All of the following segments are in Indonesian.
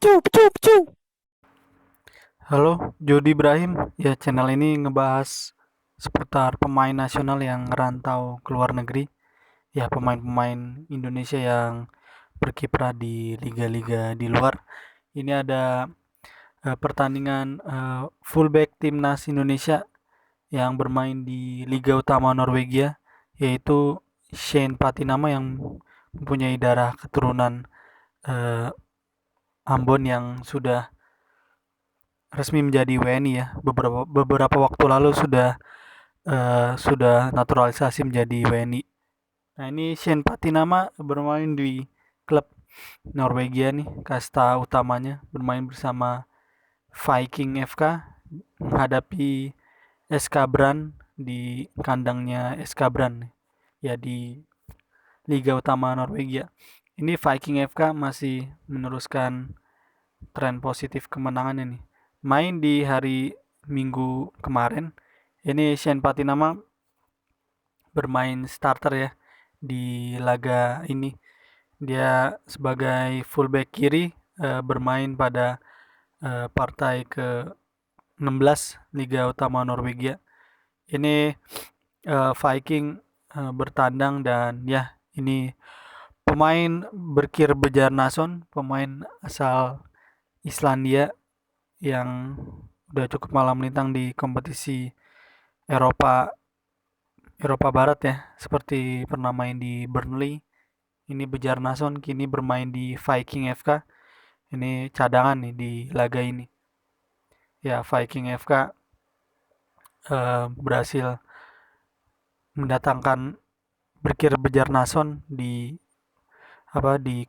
Pecu, pecu, pecu. Halo, Jody Ibrahim. Ya, channel ini ngebahas seputar pemain nasional yang ngerantau ke luar negeri. Ya, pemain-pemain Indonesia yang berkiprah di liga-liga di luar. Ini ada pertandingan fullback timnas Indonesia yang bermain di Liga Utama Norwegia, yaitu Shane Patinama yang mempunyai darah keturunan eh, Ambon yang sudah resmi menjadi WNI ya. Beberapa waktu lalu sudah naturalisasi menjadi WNI. Nah, ini Shane Patinama bermain di klub Norwegia nih, kasta utamanya bermain bersama Viking FK menghadapi SK Brand di kandangnya SK Brand ya di Liga Utama Norwegia. Ini Viking FK masih meneruskan tren positif kemenangan ini. Main di hari Minggu kemarin, ini Shane Patinama bermain starter ya di laga ini. Dia sebagai fullback kiri bermain pada partai ke-16 Liga Utama Norwegia. Ini Viking bertandang dan ya ini pemain Berkir Bejarnason, pemain asal Islandia yang udah cukup malam melintang di kompetisi Eropa Eropa Barat ya, seperti pernah main di Burnley. Ini Bejarnason kini bermain di Viking FK. Ini cadangan nih di laga ini. Ya, Viking FK berhasil mendatangkan Berkir Bejarnason di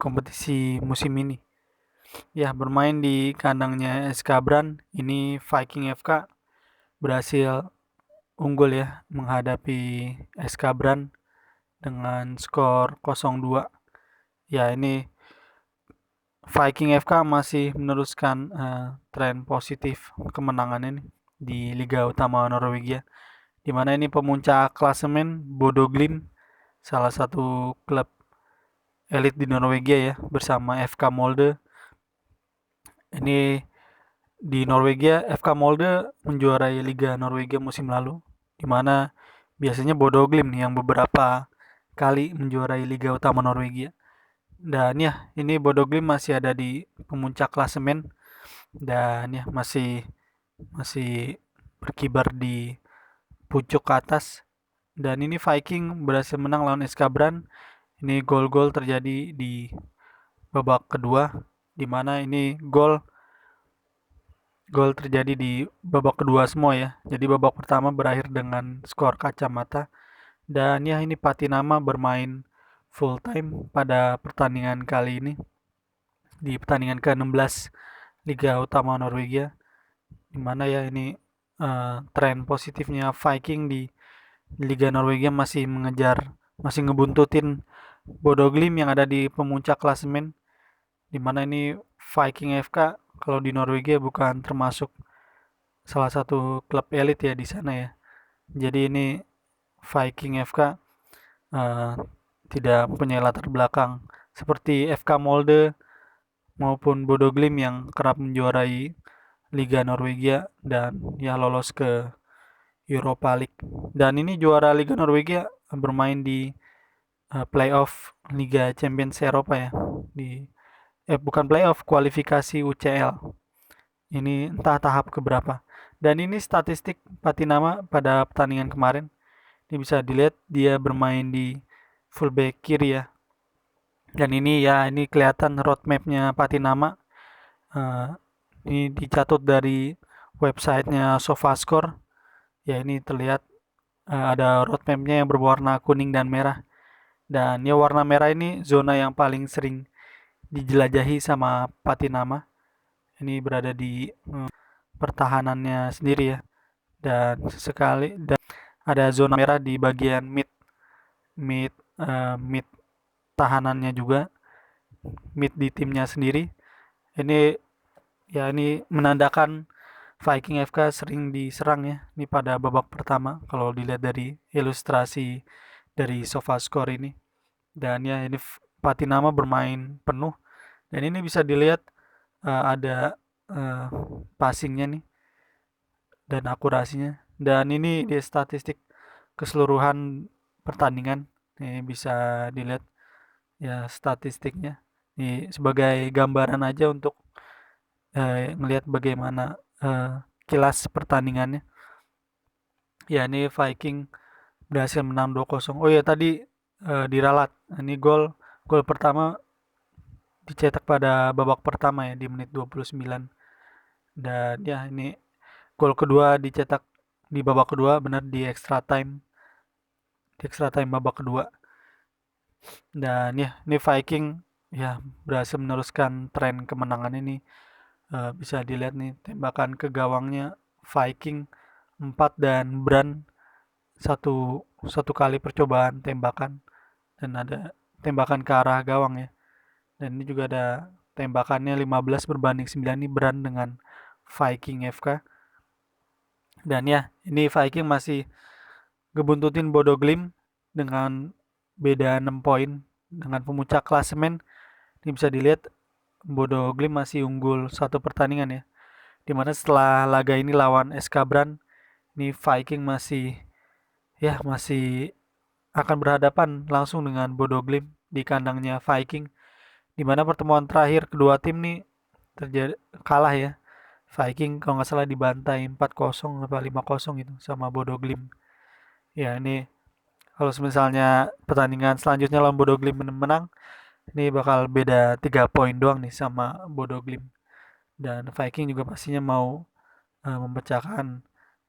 kompetisi musim ini. Ya, bermain di kandangnya SK Brand. Ini Viking FK berhasil unggul ya menghadapi SK Brand dengan skor 0-2. Ya, ini Viking FK masih meneruskan tren positif kemenangan ini di Liga Utama Norwegia, di mana ini pemuncak klasemen Bodo Glimt, salah satu klub elit di Norwegia ya, bersama FK Molde. Ini di Norwegia, FK Molde menjuarai Liga Norwegia musim lalu, di mana biasanya Bodo Glimt yang beberapa kali menjuarai Liga Utama Norwegia. Dan ya, ini Bodo Glimt masih ada di pemuncak klasemen dan ya masih masih berkibar di pucuk ke atas. Dan ini Viking berhasil menang lawan SK Brand. Ini gol-gol terjadi di babak kedua, di mana ini gol gol terjadi di babak kedua semua ya. Jadi babak pertama berakhir dengan skor kacamata. Dan ya ini Patinama bermain full time pada pertandingan kali ini di pertandingan ke-16 Liga Utama Norwegia, di mana ya ini tren positifnya Viking di Liga Norwegia masih ngebuntutin Bodo Glimt yang ada di pemuncak klasemen, di mana ini Viking FK kalau di Norwegia bukan termasuk salah satu klub elit ya di sana ya. Jadi ini Viking FK eh, tidak mempunyai latar belakang seperti FK Molde maupun Bodo Glimt yang kerap menjuarai Liga Norwegia dan ya lolos ke Europa League. Dan ini juara Liga Norwegia bermain di playoff Liga Champions Eropa ya. Bukan playoff, kualifikasi UCL. Ini entah tahap keberapa. Dan ini statistik Patinama pada pertandingan kemarin. Ini bisa dilihat dia bermain di fullback kiri ya. Dan ini kelihatan roadmapnya Patinama. Uh, ini dicatut dari websitenya SofaScore. Ya ini terlihat ada roadmapnya yang berwarna kuning dan merah. Dan ya warna merah ini zona yang paling sering dijelajahi sama Patinama. Ini berada di pertahanannya sendiri ya. Dan ada zona merah di bagian mid mid tahanannya juga, mid di timnya sendiri. Ini menandakan Viking FK sering diserang ya. Ini pada babak pertama kalau dilihat dari ilustrasi dari SofaScore ini. Dan ya ini Patinama bermain penuh dan ini bisa dilihat ada passingnya nih dan akurasinya. Dan ini di statistik keseluruhan pertandingan, nih bisa dilihat ya statistiknya. Ini sebagai gambaran aja untuk ngelihat bagaimana kilas pertandingannya. Ya ini Viking berhasil menang 2-0. Oh ya tadi diralat. Ini gol pertama dicetak pada babak pertama ya di menit 29. Dan ya ini gol kedua dicetak di babak kedua, benar di extra time. Di extra time babak kedua. Dan ya ini Viking ya berhasil meneruskan tren kemenangan ini. Bisa dilihat nih tembakan ke gawangnya Viking 4 dan Brand satu kali percobaan tembakan, dan ada tembakan ke arah gawang ya. Dan ini juga ada tembakannya 15-9 nih Brand dengan Viking FK. Dan ya, ini Viking masih ngebuntutin Bodo Glimt dengan beda 6 poin dengan pemuncak klasemen. Ini bisa dilihat Bodo Glimt masih unggul satu pertandingan ya. Dimana setelah laga ini lawan SK Brand, ini Viking masih akan berhadapan langsung dengan Bodo Glimt di kandangnya Viking. Dimana pertemuan terakhir kedua tim nih terjadi kalah ya. Viking kalau nggak salah dibantai 4-0 atau 5-0 itu sama Bodo Glimt. Ya ini kalau misalnya pertandingan selanjutnya lawan Bodo Glimt menang, ini bakal beda 3 poin doang nih sama Bodo Glimt. Dan Viking juga pastinya mau memecahkan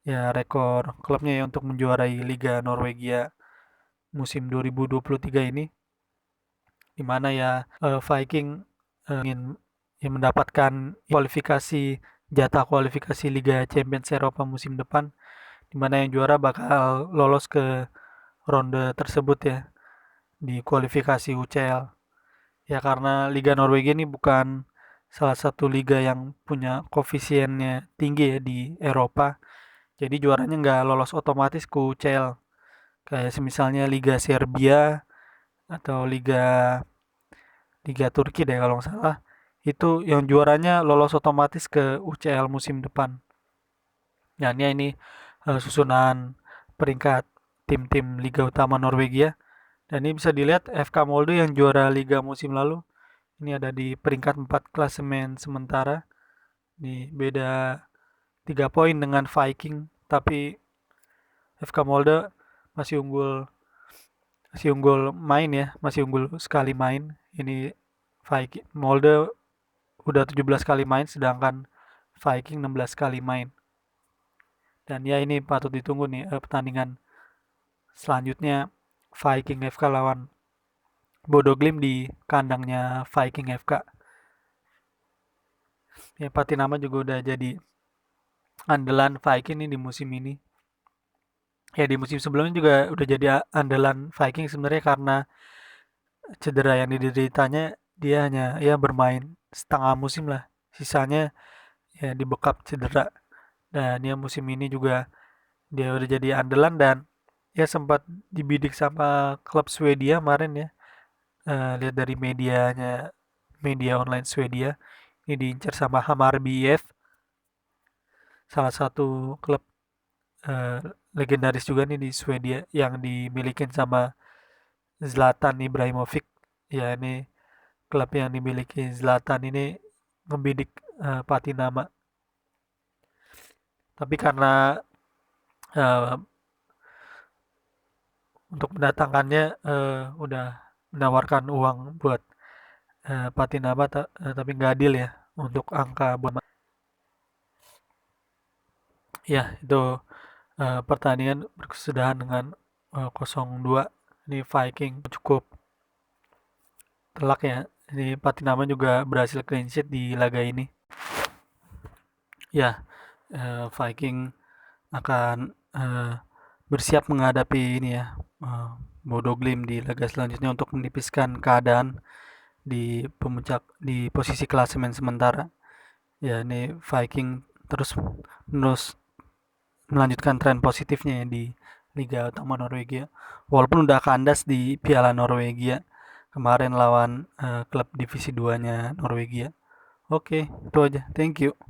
ya rekor klubnya ya untuk menjuarai Liga Norwegia musim 2023 ini, di mana ya Viking ingin ya, mendapatkan jatah kualifikasi Liga Champions Eropa musim depan, di mana yang juara bakal lolos ke ronde tersebut ya di kualifikasi UCL. Ya karena Liga Norwegia ini bukan salah satu liga yang punya koefisiennya tinggi ya di Eropa. Jadi juaranya nggak lolos otomatis ke UCL. Kayak misalnya Liga Serbia atau Liga Liga Turki deh kalau nggak salah. Itu yang juaranya lolos otomatis ke UCL musim depan. Dan ya ini susunan peringkat tim-tim Liga Utama Norwegia. Dan ini bisa dilihat FK Molde yang juara Liga musim lalu. Ini ada di peringkat 4 klasemen sementara. Di beda 3 poin dengan Viking. Tapi FK Molde masih unggul masih unggul main ya, masih unggul sekali main. Ini Viking Molde udah 17 kali main sedangkan Viking 16 kali main. Dan ya ini patut ditunggu nih pertandingan selanjutnya Viking FK lawan Bodo Glimt di kandangnya Viking FK. Ya Patinama juga udah jadi andalan Viking nih di musim ini. Ya di musim sebelumnya juga udah jadi andalan Viking sebenarnya karena cedera yang dideritanya, dia hanya ya bermain setengah musim lah. Sisanya ya dibekap cedera. Dan ya musim ini juga dia udah jadi andalan dan ya sempat dibidik sama klub Swedia kemarin ya. Lihat dari media online Swedia, ini diincar sama Hammarby IF, salah satu klub eh, legendaris juga nih di Swedia yang dimiliki sama Zlatan Ibrahimovic. Ya ini klub yang dimiliki Zlatan ini membidik Patinama. Tapi karena uh, untuk mendatangkannya udah menawarkan uang buat Patinama, tapi nggak adil ya untuk angka buat. Ya itu pertandingan berkesudahan dengan 0-2. Ini Viking cukup telak ya. Ini Patinama juga berhasil clean sheet di laga ini. Ya, Viking akan bersiap menghadapi ini ya, Bodo Glimt di laga selanjutnya untuk menipiskan keadaan di pemuncak di posisi klasemen sementara. Ya, ini Viking terus menerus melanjutkan tren positifnya ya di Liga Utama Norwegia. Walaupun udah kandas di Piala Norwegia kemarin lawan klub divisi 2-nya Norwegia. Oke, itu aja. Thank you.